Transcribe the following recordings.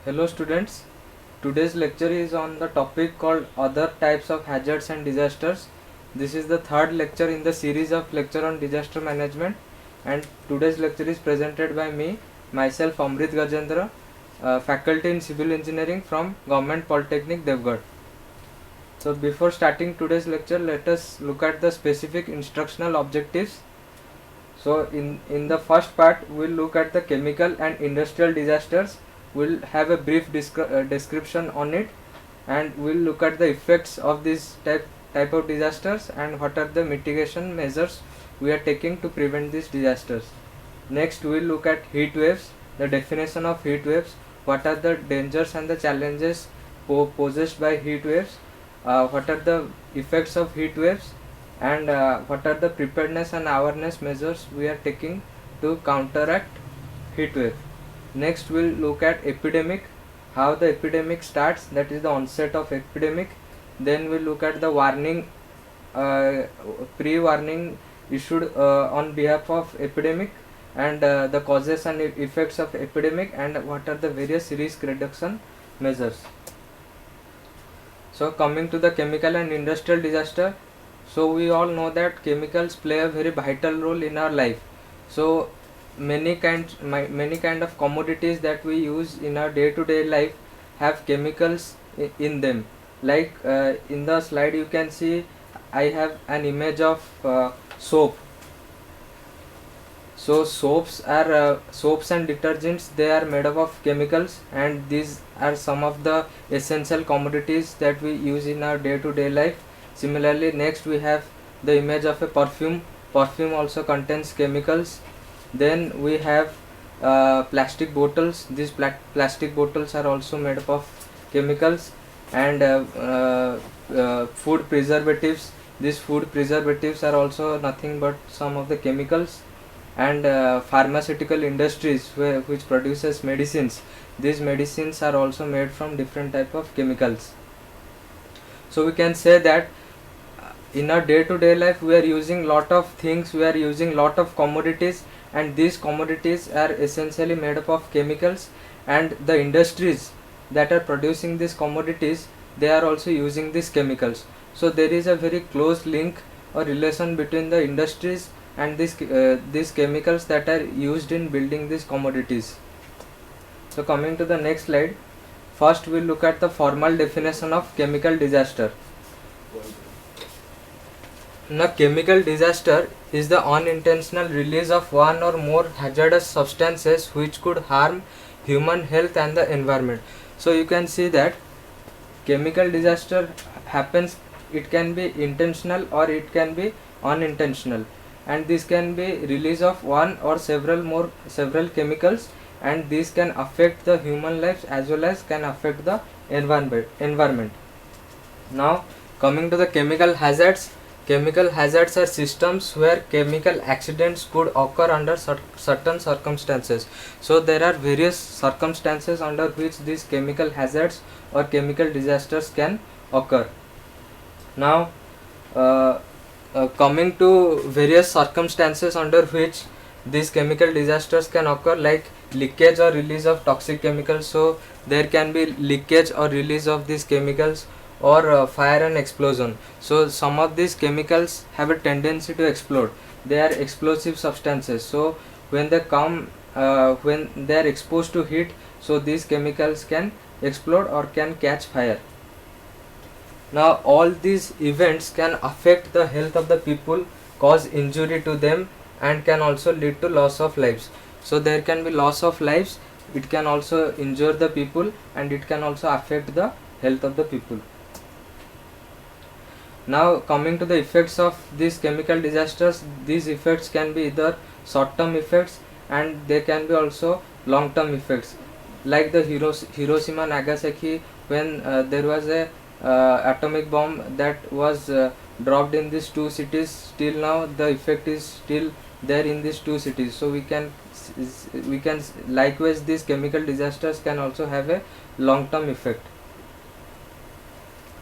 Hello students, today's lecture is on the topic called other types of hazards and disasters. This is the third lecture in the series of lecture on disaster management, and today's lecture is presented by me, myself Amrit Gajendra, faculty in civil engineering from Government Polytechnic Devgarh. So before starting today's lecture, let us look at the specific instructional objectives. So in the first part, we will look at the chemical and industrial disasters. We'll have a brief description on it, and we'll look at the effects of this type of disasters and what are the mitigation measures we are taking to prevent these disasters. Next, we'll look at heat waves, the definition of heat waves, what are the dangers and the challenges posed by heat waves, what are the effects of heat waves, and what are the preparedness and awareness measures we are taking to counteract heat wave. Next, we'll look at epidemic, how the epidemic starts, that is the onset of epidemic. Then we'll look at the warning, pre-warning issued on behalf of epidemic, and the causes and effects of epidemic, and what are the various risk reduction measures. So coming to the chemical and industrial disaster, so we all know that chemicals play a very vital role in our life. So many kind of commodities that we use in our day-to-day life have chemicals in them. Like in the slide you can see I have an image of soap. So soaps and detergents, they are made up of chemicals, and these are some of the essential commodities that we use in our day-to-day life. Similarly, next we have the image of a perfume. Perfume also contains chemicals. Then we have plastic bottles. These plastic bottles are also made up of chemicals. And food preservatives. These food preservatives are also nothing but some of the chemicals. And pharmaceutical industries which produces medicines. These medicines are also made from different type of chemicals. So we can say that in our day-to-day life we are using lot of things, we are using lot of commodities, and these commodities are essentially made up of chemicals, and the industries that are producing these commodities, they are also using these chemicals. So there is a very close link or relation between the industries and these chemicals that are used in building these commodities. So coming to the next slide, first we'll look at the formal definition of chemical disaster. Now, chemical disaster is the unintentional release of one or more hazardous substances which could harm human health and the environment. So you can see that chemical disaster happens, it can be intentional or it can be unintentional, and this can be release of one or several chemicals, and this can affect the human lives as well as can affect the environment. Now coming to the chemical hazards. Chemical hazards are systems where chemical accidents could occur under certain circumstances. So there are various circumstances under which these chemical hazards or chemical disasters can occur. Now coming to various circumstances under which these chemical disasters can occur, like leakage or release of toxic chemicals. So there can be leakage or release of these chemicals, or fire and explosion. So some of these chemicals have a tendency to explode. They are explosive substances. So when they come, when they are exposed to heat, so these chemicals can explode or can catch fire. Now all these events can affect the health of the people, cause injury to them, and can also lead to loss of lives. So there can be loss of lives, it can also injure the people, and it can also affect the health of the people. Now coming to the effects of these chemical disasters, these effects can be either short-term effects and they can be also long-term effects. Like the Hiroshima Nagasaki, when there was a atomic bomb that was dropped in these two cities, till now the effect is still there in these two cities. So we can likewise these chemical disasters can also have a long-term effect.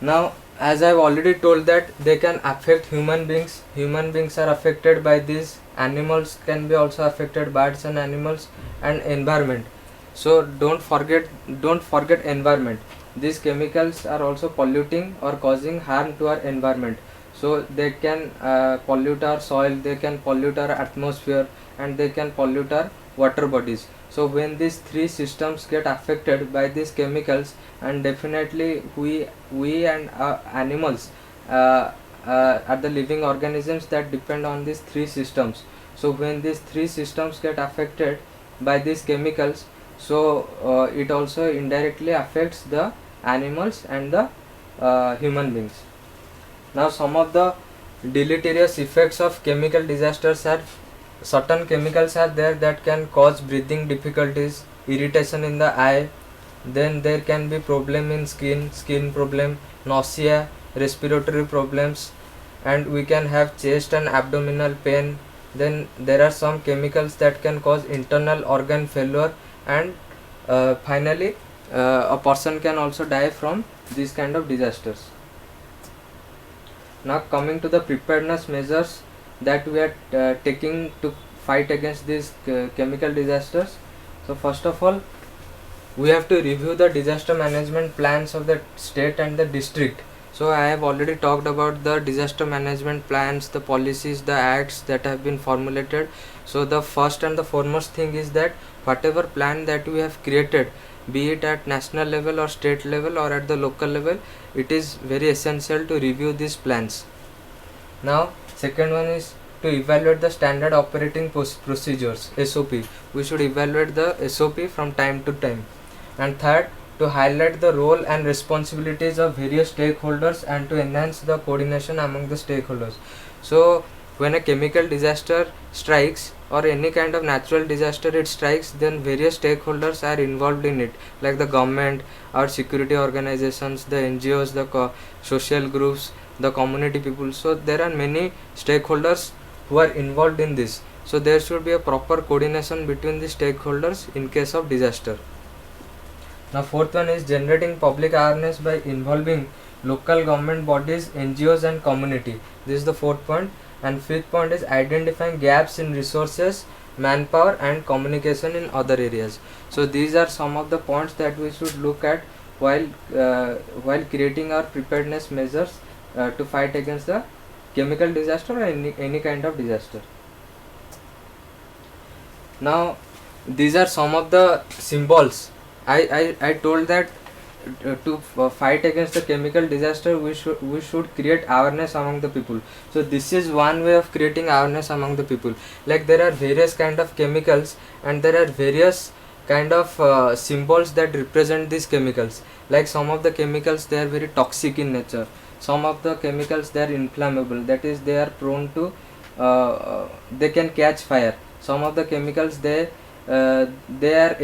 Now as I have already told that they can affect human beings. Human beings are affected by these. Animals can be also affected, birds and animals, and environment. So don't forget environment. These chemicals are also polluting or causing harm to our environment. So they can pollute our soil, they can pollute our atmosphere, and they can pollute our water bodies. So when these three systems get affected by these chemicals, and definitely we and animals are the living organisms that depend on these three systems. So when these three systems get affected by these chemicals, so it also indirectly affects the animals and the human beings. Now some of the deleterious effects of chemical disasters are, certain chemicals are there that can cause breathing difficulties, irritation in the eye, then there can be problem in skin problem, nausea, respiratory problems, and we can have chest and abdominal pain. Then there are some chemicals that can cause internal organ failure, and finally a person can also die from these kind of disasters. Now coming to the preparedness measures that we are taking to fight against these chemical disasters. So first of all, we have to review the disaster management plans of the state and the district. So I have already talked about the disaster management plans, the policies, the acts that have been formulated. So the first and the foremost thing is that whatever plan that we have created, be it at national level or state level or at the local level, it is very essential to review these plans. Now second one is to evaluate the standard operating procedures, SOP. We should evaluate the SOP from time to time. And third, to highlight the role and responsibilities of various stakeholders and to enhance the coordination among the stakeholders. So when a chemical disaster strikes or any kind of natural disaster it strikes, then various stakeholders are involved in it, like the government, our security organizations, the NGOs, the social groups, the community people. So there are many stakeholders who are involved in this. So there should be a proper coordination between the stakeholders in case of disaster. Now fourth one is generating public awareness by involving local government bodies, NGOs and community. This is the fourth point. And fifth point is identifying gaps in resources, manpower and communication in other areas. So these are some of the points that we should look at while creating our preparedness measures to fight against the chemical disaster or any kind of disaster. Now these are some of the symbols. I told that to fight against the chemical disaster we should create awareness among the people. So this is one way of creating awareness among the people. Like there are various kind of chemicals and there are various kind of symbols that represent these chemicals. Like some of the chemicals, they are very toxic in nature. Some of the chemicals, they are inflammable, that is they are prone to they can catch fire. Some of the chemicals, they are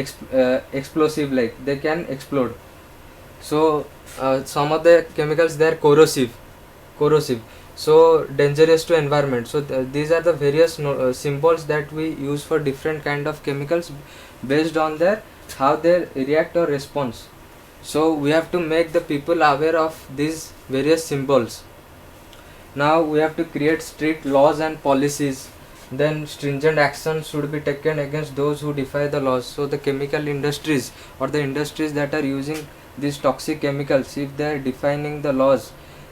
explosive, like they can explode. So some of the chemicals, they are corrosive, so dangerous to environment. So these are the various symbols that we use for different kind of chemicals based on their how they react or response. So we have to make the people aware of these various symbols. Now we have to create strict laws and policies. Then stringent action should be taken against those who defy the laws. So the chemical industries or the industries that are using these toxic chemicals, if they are defining the laws,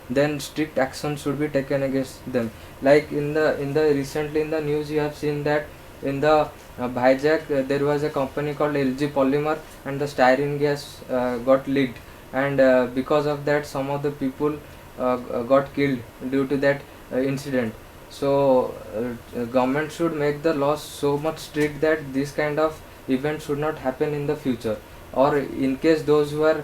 then strict action should be taken against them. Like in the recently in the news you have seen that in the Vizag there was a company called LG Polymer and the styrene gas got leaked, and because of that some of the people got killed due to that incident. So government should make the laws so much strict that this kind of event should not happen in the future, or in case those who are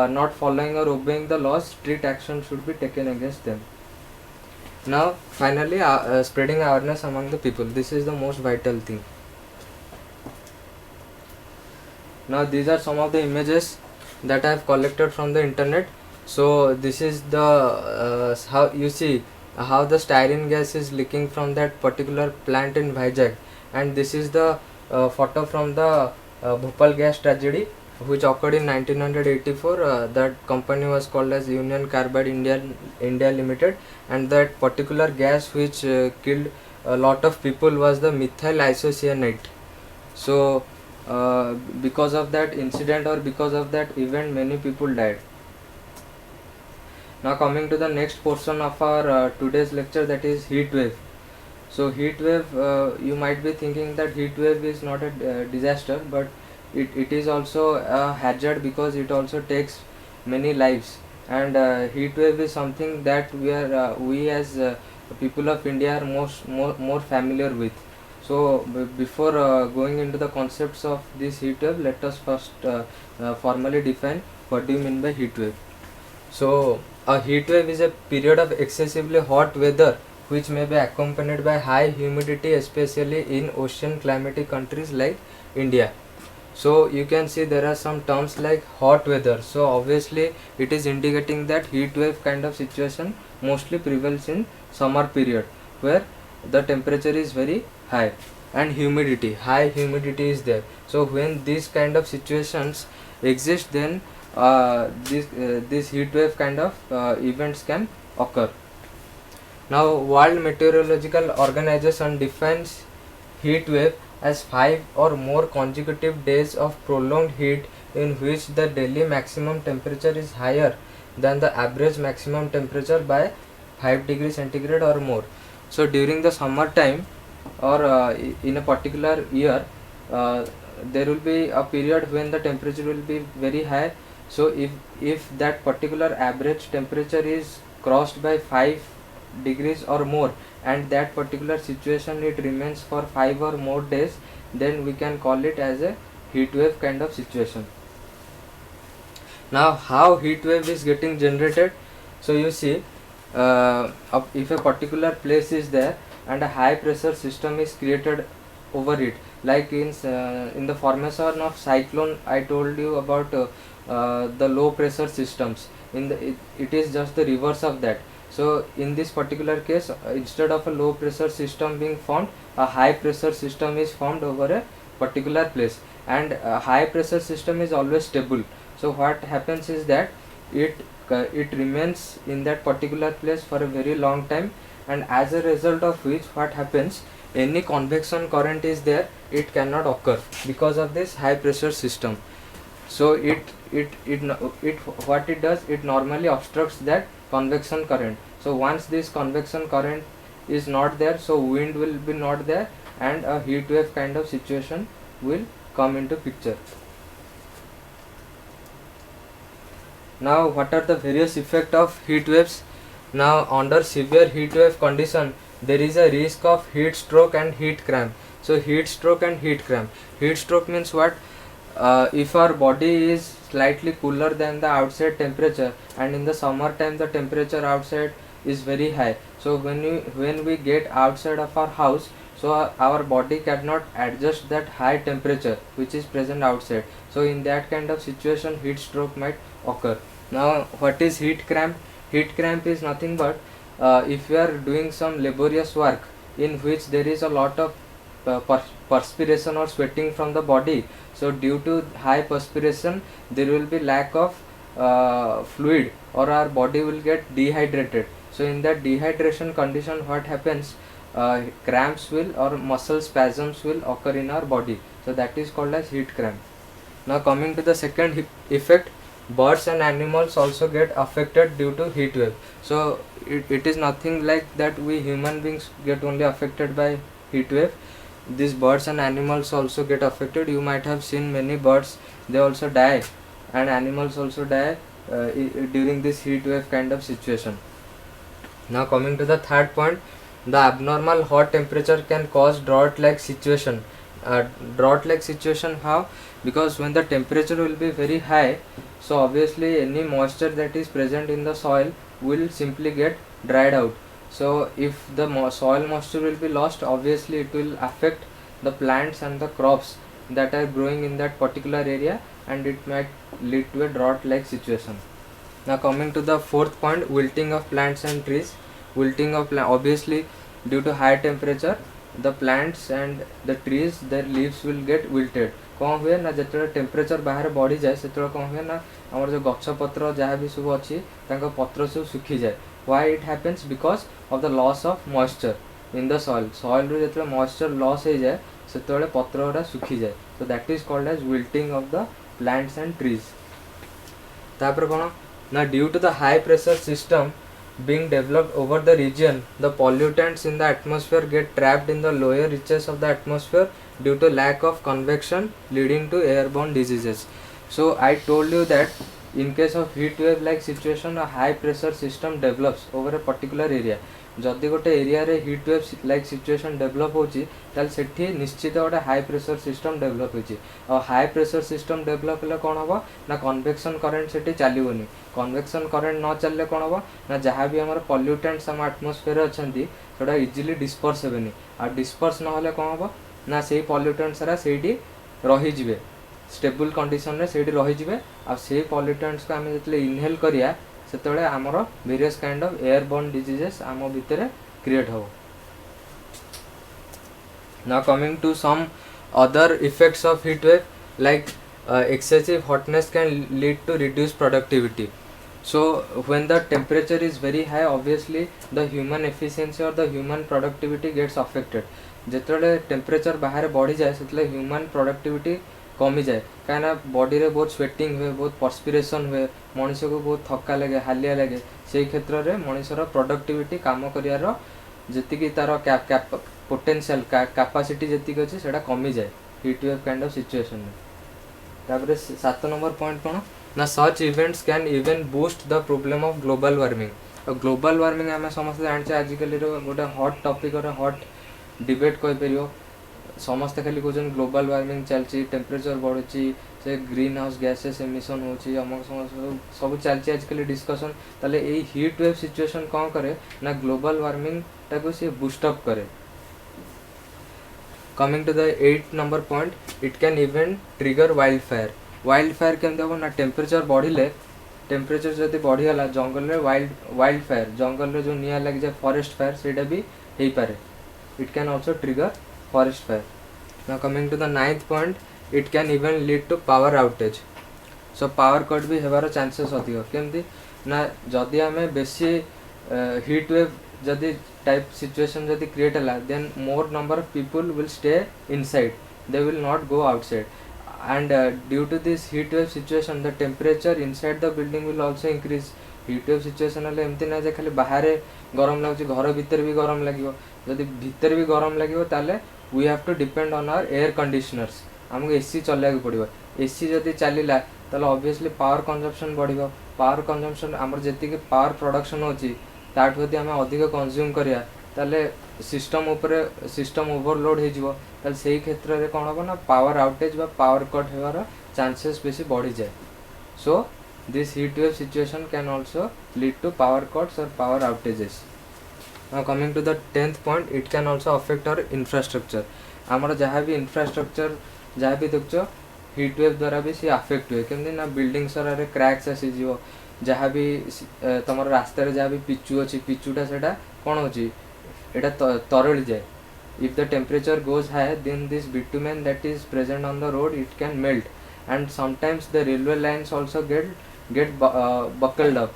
not following or obeying the laws, strict action should be taken against them. Now finally spreading awareness among the people, this is the most vital thing. Now these are some of the images that I have collected from the internet. So this is the how you see how the styrene gas is leaking from that particular plant in Vizag, and this is the photo from the Bhopal gas tragedy which occurred in 1984. That company was called as Union Carbide India Limited, and that particular gas which killed a lot of people was the methyl isocyanate. So because of that incident or because of that event many people died. Now coming to the next portion of our today's lecture, that is heat wave. So heat wave, you might be thinking that heat wave is not a disaster, but it is also a hazard because it also takes many lives. And heat wave is something that we as people of India are more familiar with. So before going into the concepts of this heat wave, let us first formally define what do you mean by heat wave. So a heat wave is a period of excessively hot weather which may be accompanied by high humidity, especially in ocean climatic countries like India. So you can see there are some terms like hot weather. So obviously it is indicating that heat wave kind of situation mostly prevails in summer period where the temperature is very high, and high humidity is there. So when these kind of situations exist, then this heat wave kind of events can occur. Now World Meteorological Organization defines heat wave as 5 or more consecutive days of prolonged heat in which the daily maximum temperature is higher than the average maximum temperature by 5 degrees centigrade or more. So during the summer time or in a particular year, there will be a period when the temperature will be very high. So if that particular average temperature is crossed by 5 degrees or more, and that particular situation it remains for 5 or more days, then we can call it as a heat wave kind of situation. Now how heat wave is getting generated? So you see, if a particular place is there and a high pressure system is created over it, like in the formation of cyclone, I told you about the low pressure systems. It is just the reverse of that. So in this particular case, instead of a low pressure system being formed, a high pressure system is formed over a particular place, and a high pressure system is always stable. So what happens is that it remains in that particular place for a very long time, and as a result of which what happens, any convection current is there, it cannot occur because of this high pressure system. So what it does, it normally obstructs that convection current. So once this convection current is not there, so wind will be not there, and a heat wave kind of situation will come into picture. Now what are the various effects of heat waves? Now under severe heat wave condition, there is a risk of heat stroke and heat cramp. So heat stroke and heat cramp. Heat stroke means what? If our body is slightly cooler than the outside temperature, and in the summer time the temperature outside is very high, so when we get outside of our house, so our body cannot adjust that high temperature which is present outside. So in that kind of situation, heat stroke might occur. Now what is heat cramp? Heat cramp is nothing but if you are doing some laborious work in which there is a lot of perspiration or sweating from the body. So due to high perspiration, there will be lack of fluid, or our body will get dehydrated. So in that dehydration condition, what happens, cramps will or muscle spasms will occur in our body. So that is called as heat cramp. Now coming to the second effect, birds and animals also get affected due to heat wave. So it is nothing like that we human beings get only affected by heat wave. These birds and animals also get affected. You might have seen many birds, they also die, and animals also die during this heat wave kind of situation. Now coming to the third point, the abnormal hot temperature can cause drought-like situation. Drought-like situation how? Because when the temperature will be very high, so obviously any moisture that is present in the soil will simply get dried out. So if the soil moisture will be lost, obviously it will affect the plants and the crops that are growing in that particular area, and it might lead to a drought-like situation. Now coming to the fourth point, wilting of plants and trees. Wilting of obviously due to high temperature, the plants and the trees, their leaves will get wilted. कौन हुए ना जो temperature बाहर बढ़ी जाए से कौन हुए ना आमर जो गछ पत्र जहाँ भी सब अच्छी पत्र सब सुखी जाए. Why it happens? Because of the loss of moisture in the soil. Soil ru जो moisture loss हो जाए, सेतबेले पत्र गुड़ा सुखी जाए, so that is called as wilting of the plants and trees. तापर कौन ना due to the high pressure system being developed over the region, the pollutants in the atmosphere get trapped in the lower reaches of the atmosphere due to lack of convection, leading to airborne diseases. So I told you that in case of heat wave like situation, a high pressure system develops over a particular area. जदि गोटे area रे heat wave like situation develop होची ताल सेठी निश्चित गोटे high pressure system develop होची और high pressure system develop हेले कोन हबो ना कन्वेक्शन करंट सेठी चलिबोनी। कन्वेक्शन करंट न चलले कोन हबो ना जहाँ भी हमर पॉल्यूटेंट्स हम एटमॉस्फेयर अछंती सेटा इजीली डिस्पर्स हेबेनी आ डिस्पर्स न हले कोन हबो ना सेही पॉल्यूटेंट्स रा सेठी रही जिवे स्टेबल कंडीशन रे सेठी रही जिवे आ सेही पॉल्यूटेंट्स को हम जतले इनहेल करिया सेतबेले आमर various kind of airborne diseases आम भितर क्रिएट हो। Now coming to some other effects of heat wave like excessive hotness can lead to reduced productivity. So when the temperature is very high, obviously the human efficiency or the human productivity gets affected. जेतले temperature बाहर बढ़ी जाए सेतले human productivity कमी जाए कहीं body रे बहुत sweating हुए, बहुत पर्सपिरेशन हुए, मनुष्य को बहुत थका लगे, हालिया लगे, से क्षेत्र में मनुष्यर प्रोडक्टिविटी काम करार जी तार पोटेंशियल कैपेसिटी जी अच्छे से कमी जाए heat wave kind of situation में। तापर 7 नंबर पॉइंट कौन ना सच events can even boost the problem of global warming. Global warming आम समस्त जानते आजिकल गोटे हॉट टॉपिक और हॉट डिबेट कहीपर समस्ते खाली कहते ग्लोबल वार्मिंग चलती, टेम्परेचर बढ़ुची, से ग्रीन हाउस गैसेस एमिशन होची, अमक सब चलती आजिकल डिस्कसन। ताले यही हीट वेव सिचुएशन कौन करे ना ग्लोबल वार्मिंग टाको सी बूस्टअप करे। Coming to the 8 number point, it can even trigger wild fire. Wild fire केमती हम ना टेम्परेचर बढ़िले, टेम्परेचर जब बढ़ीगला जंगल में वाइल्ड फायर जंगल में जो निया लग जाए फॉरेस्ट फायर सेटा भी हो पारे। It can also trigger forest fire. Now coming to the 9th point, it can even lead to power outage. So power cut भी हेबार चांसेस अधिक केमती ना जदि आम बेसी हीट वेव जदि टाइप सिचुएशन जदि क्रिएट है then more number of people will stay inside, they will not go outside and due to this heat wave situation the temperature inside the building will also increase। heat wave situation हेले एमती ना जे खाली बाहर गरम लगुच घर भीतर भी गरम लगे, जदि भीतर भी गरम लगे ताले we have to depend on our air conditioners. आमको एसी चलाइक पड़ो, एसी जदि चलला ताले ऑब्वियसली पावर कंजम्पशन बढ़िबो। पावर कंजम्पशन आमर जेतिक पावर प्रोडक्शन होची ताठू यदि आम अधिक कंज्यूम करिया ताले सिस्टम ओवरलोड हो से क्षेत्र में कौन हम ना पावर आउटेज बा पावर कट होवार चांसेस बेसी बढ़ी जाए। So this heat wave situation can also lead to power cuts और power outages. Now coming to the 10th point, it can also affect our infrastructure. आमर जहाँ भी इंफ्रास्ट्रक्चर जहाँ भी देख हीट वेव द्वारा भी सी अफेक्ट हुए केमती ना बिल्डिंग सारे क्रैक्स आसीज, जहाँ भी तुम रास्तार जहाँ भी पिचु अच्छी पिचुटा से कौन हो तरली जाए। If the temperature goes high then this bitumen that is present on the road it can melt and sometimes the railway lines also get buckled up,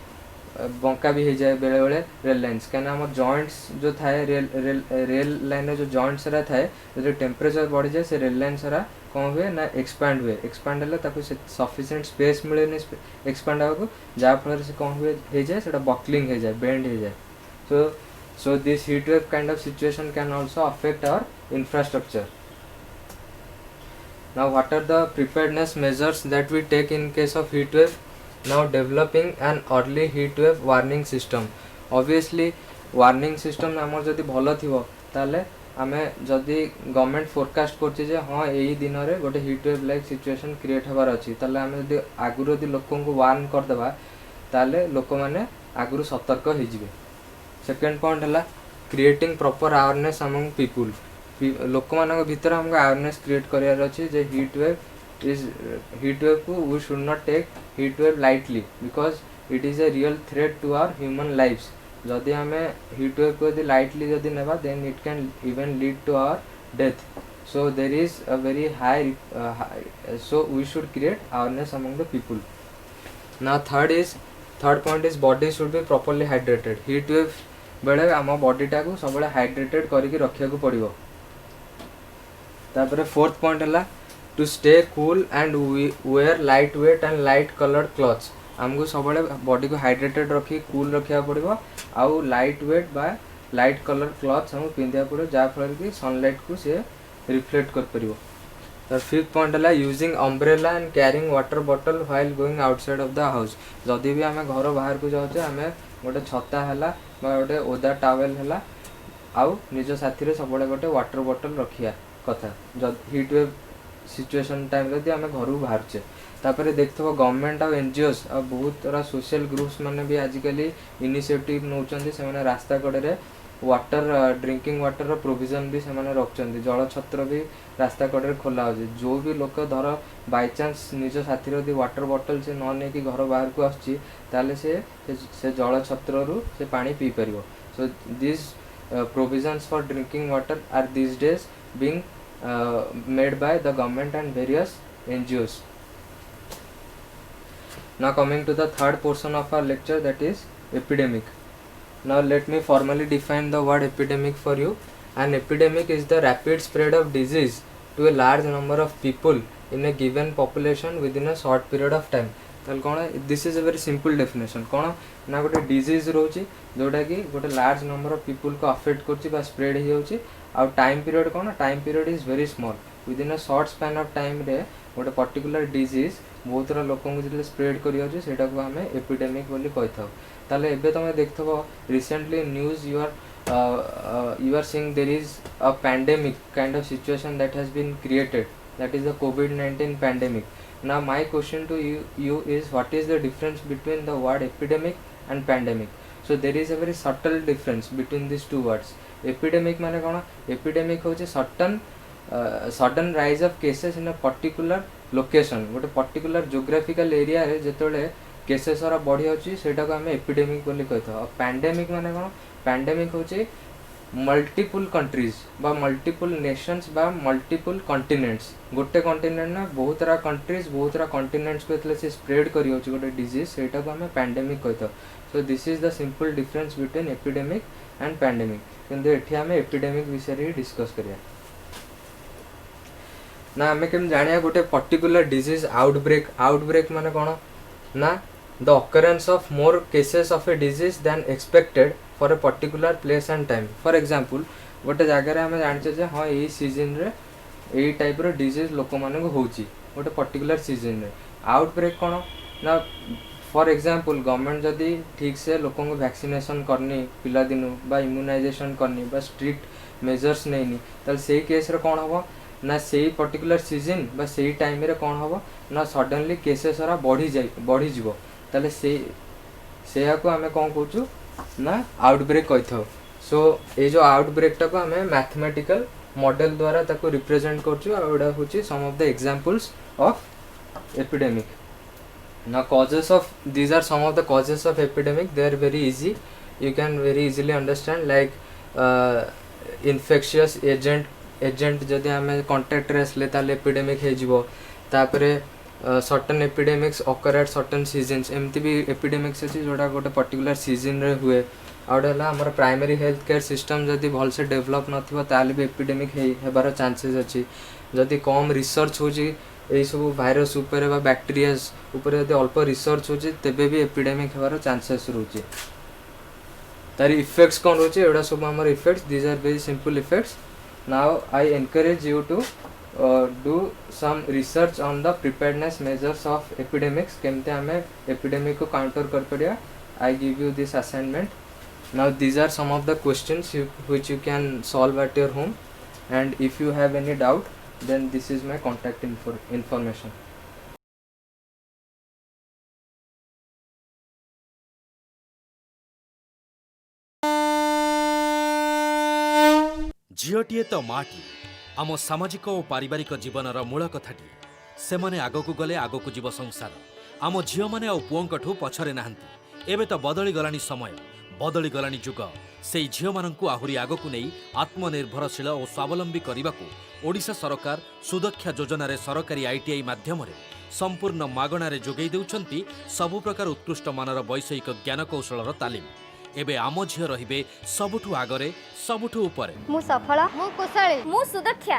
बंका भी हो जाए बेले बेले रेल लाइन्स क्या आम जॉइंट्स जो थाए रेल लाइन जो जॉइंट्स रा थाए जो टेम्परेचर बढ़ी जाए से रेल लाइन सारा कौन हुए ना एक्सपांड हुए, एक्सपांड है सफिशिएंट स्पेस मिले एक्सपांड आगे जहाँफल से कौन हुए हो जाए से बकलिंग हो जाए, बेंड हो जाए। So this heat wave kind of situation can also affect our infrastructure. Now what are the preparedness measures that we take in case of heat wave? Now developing an early heat wave warning system. Obviously warning system आमर जदि भल थिबो ताले आमे जदि government forecast करछि जे हाँ एही दिन रे गोटे heat wave like situation create होबार अछि ताले आमे जदि आगुरो जदि लोकन को वार्न कर देबा ताले लोक माने आगुरो सतर्क हो जिवे। सेकेंड पॉइंट है creating proper awareness among people. लोक मान भीतर हमको अवेयरनेस क्रिएट करार अच्छे जे हीट वेव को we should not take heat wave lightly because it is a real threat to our human lifes. जदि आम हीट वेव को यदि लाइटली जदि नेबा then it can even lead to our death. So there is a very high so we should create awareness among the people. Now third point is body should be properly hydrated. Heat wave बेले आम बॉडीटा को सब hydrated करके रखा पड़ो। तापर fourth point है to stay cool and wear light weight and light coloured clothes आमको सब बॉडी को हाइड्रेटेड रखी कूल रखा पड़ो आउ लाइट वेट बा लाइट कलर क्लथ्स हमको पिंधा पड़ो जहाँफल कि सनलाइट को सी रिफ्लेक्ट कर पार। तो फिफ्थ पॉइंट है using umbrella and carrying water bottle while going outside of the house जदि भी आम घर बाहर को जाऊे आम गोटे छता है गोटे ओदा टावेल है आउ निज साथी सब गोटे वाटर बॉटल रखिया कथा जब हिट वेव सिचुएशन टाइम जब आम घर बाहर तापर देखो गवर्नमेंट आ एनजीओस आ बहुत तरह सोशल ग्रुप्स मैंने भी आजिकल इनिशिएटिव नौकरी से रास्ता कड़े वाटर ड्रिंकिंग वाटर प्रोविजन भी से रखुच्च जल छत्र भी रास्ता कड़े खोला हो जो भी लोक धर बाय चांस निज साथी यदि वाटर बॉटल से न नहीं घर बाहर को आसले से जल छत्र से पानी पी पार। So this provisions for drinking water are these days being made by the government and various NGOs. Now coming to the third portion of our lecture, that is epidemic. Now let me formally define the word epidemic for you. An epidemic is the rapid spread of disease to a large number of people in a given population within a short period of time. ताल कौन this is a very simple definition कौन ना गोटे disease रोचे जोटा कि गोटे large number of people को अफेक्ट कर स्प्रेड हो टाइम पीरियड कौन time period is very small within a short span of time रे गोटे पर्टिकुलर डिजीज बहुत सारा लोक जो स्प्रेड करा को आम एपिडेमिक बोली कही था। ताले एबे तुम देखो recently news you are seeing there is a pandemic kind of situation that has been created that is the कोविड-19 pandemic. Now my question to you is what is the difference between the word epidemic and pandemic? So there is a very subtle difference between these two words. Epidemic माने कौन epidemic होचे sudden rise of cases in a particular location गोटे particular geographical area रे जेतोले cases सारा बढ़ी होची सेटा को हमें epidemic बोली कहता और pandemic माने कौन pandemic होचे मल्टीपल कंट्रीज बा मल्टीपल नेशंस बा मल्टीपल कॉन्टिनेंट्स गोटे कॉन्टिनेंट ना बहुत सारा कंट्रीज बहुत सारा कॉन्टिनेंट्स को से स्प्रेड करी होची गोटे डिजीज सेटा को हमें पैंडेमिक कहता। So this is the simple difference between epidemic and pandemic किंतु एठी हमें एपिडेमिक विषय रे डिस्कस करिया ना हमें केम जानिया गोटे पर्टिकुलर डिजीज आउटब्रेक माने कोन ना the occurrence of more cases of a disease then expected for a particular place and time. For example गोटे जगह आम जाने हाँ यही सीजन रे यही टाइप रो डिजीज लोक मान होची गोटे पर्टिकुलर सीजन रे आउटब्रेक कौन ना फॉर एग्जांपल गवर्नमेंट जदि ठीक से लोक वैक्सीनेशन करनी पिला दिनु बा इम्यूनाइजेशन करनी बा स्ट्रिक्ट मेजर्स नहीं ताल से केस रे कौन हम ना से पर्टिकुलर सीजन बा से टाइम रे कौन हम ना सडनली केसेस सारा बढ़ी जीवो ताले से आमे कौन कहूँ ना आउटब्रेक कही था। सो ये जो आउटब्रेक टाक आम मैथमेटिकल मॉडल द्वारा ताको रिप्रेजेंट कर some of the examples of epidemic. ना causes of these are some of the causes of epidemic they are very easy you can very easily understand like infectious agent जदि आम contact रे आसले ताले epidemic हो तापरे certain epidemics occur at certain seasons एमती भी एपिडेमिक्स अच्छी जोटा गोटे पर्टिकुलर सीजन रे हुए आउट है आमर प्राइमरी हेल्थ केयर सिस्टम जदि भल से डेवलप नथिबो ताले भी एपिडेमिक हेबार चांसेस अच्छी जदि कम रिसर्च होची एई सब भाइरस ऊपर बा बैक्टेरियाज ऊपर जदि अल्प रिसर्च होची तेबे भी एपिडेमिक हेबार चांसेस रहउची। तार इफेक्ट्स कौन रोचे एडा सब आमर effects these are very simple effects. Now I encourage you to do some research on the preparedness measures of epidemics केमते हमें epidemic को counter कर पड़िया। I give you this assignment. Now these are some of the questions which you can solve at your home and if you have any doubt then this is my contact information. झीटीए तो माटी आम सामाजिक और पारिवारिक जीवनर मूल कथाटी से माने आगकू गले आगकू जीव संसार आम झील मैंने आ पुओंकठू पछरे नाहांती एबे तो बदली गलानी समय बदली गलानी जुग से झील माननकू आहुरी आगकू नहीं आत्मनिर्भरशील और स्वावलंबी करने ओडिशा सरकार सुदक्षा योजना रे सरकारी आईटीआई माध्यम संपूर्ण मागणार जोगई देउछंती सबु प्रकार उत्कृष्ट मानर वैषयिक ज्ञान कौशलर तालीम एबे आम झियो रहिबे सबुठु आगरे सबुठु उपरे। मु सफल मु कुशली मु सुदक्षा।